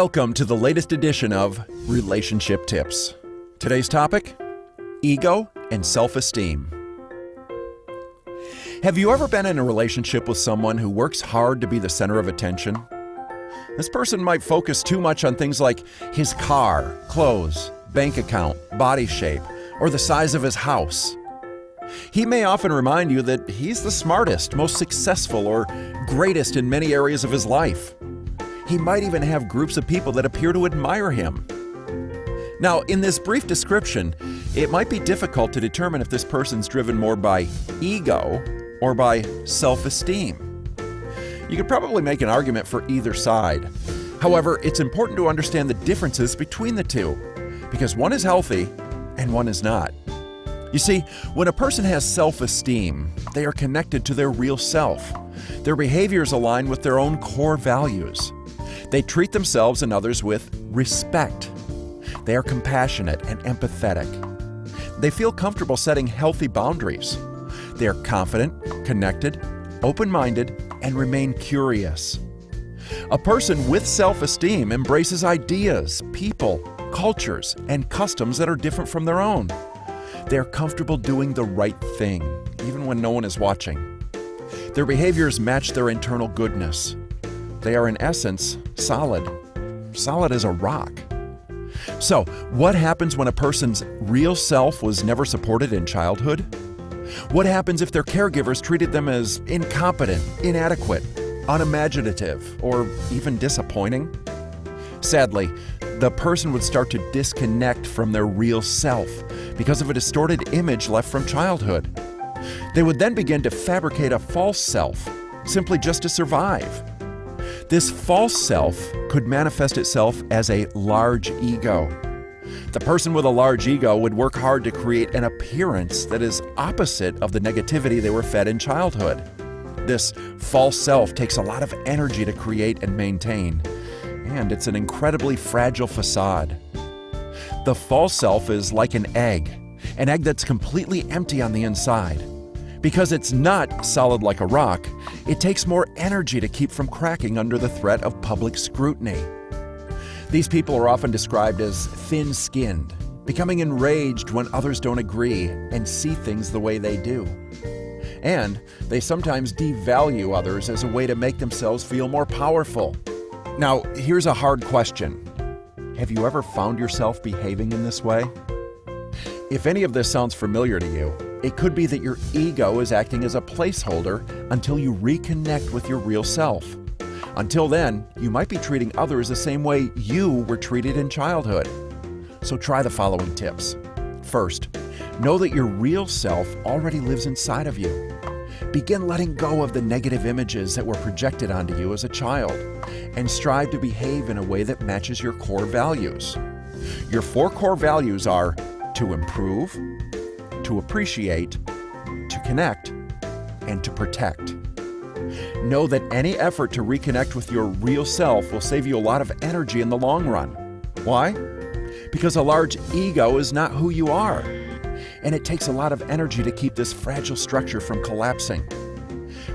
Welcome to the latest edition of Relationship Tips. Today's topic, ego and self-esteem. Have you ever been in a relationship with someone who works hard to be the center of attention? This person might focus too much on things like his car, clothes, bank account, body shape, or the size of his house. He may often remind you that he's the smartest, most successful, or greatest in many areas of his life. He might even have groups of people that appear to admire him. Now, in this brief description, it might be difficult to determine if this person's driven more by ego or by self-esteem. You could probably make an argument for either side. However, it's important to understand the differences between the two, because one is healthy and one is not. You see, when a person has self-esteem, they are connected to their real self. Their behaviors align with their own core values. They treat themselves and others with respect. They are compassionate and empathetic. They feel comfortable setting healthy boundaries. They are confident, connected, open-minded, and remain curious. A person with self-esteem embraces ideas, people, cultures, and customs that are different from their own. They are comfortable doing the right thing, even when no one is watching. Their behaviors match their internal goodness. They are, in essence, solid as a rock. So, what happens when a person's real self was never supported in childhood? What happens if their caregivers treated them as incompetent, inadequate, unimaginative, or even disappointing? Sadly, the person would start to disconnect from their real self because of a distorted image left from childhood. They would then begin to fabricate a false self, simply just to survive. This false self could manifest itself as a large ego. The person with a large ego would work hard to create an appearance that is opposite of the negativity they were fed in childhood. This false self takes a lot of energy to create and maintain, and it's an incredibly fragile facade. The false self is like an egg that's completely empty on the inside. Because it's not solid like a rock, it takes more energy to keep from cracking under the threat of public scrutiny. These people are often described as thin-skinned, becoming enraged when others don't agree and see things the way they do. And they sometimes devalue others as a way to make themselves feel more powerful. Now, here's a hard question. Have you ever found yourself behaving in this way? If any of this sounds familiar to you, it could be that your ego is acting as a placeholder until you reconnect with your real self. Until then, you might be treating others the same way you were treated in childhood. So try the following tips. First, know that your real self already lives inside of you. Begin letting go of the negative images that were projected onto you as a child, and strive to behave in a way that matches your core values. Your 4 core values are to improve, to appreciate, to connect, and to protect. Know that any effort to reconnect with your real self will save you a lot of energy in the long run. Why? Because a large ego is not who you are, and it takes a lot of energy to keep this fragile structure from collapsing.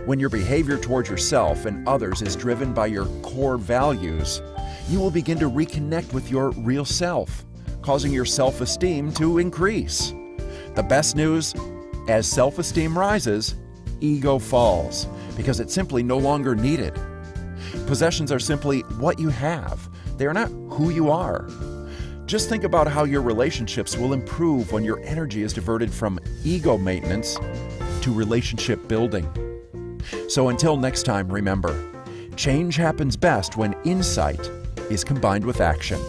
When your behavior towards yourself and others is driven by your core values, you will begin to reconnect with your real self, causing your self-esteem to increase. The best news, as self-esteem rises, ego falls, because it's simply no longer needed. Possessions are simply what you have. They are not who you are. Just think about how your relationships will improve when your energy is diverted from ego maintenance to relationship building. So until next time, remember, change happens best when insight is combined with action.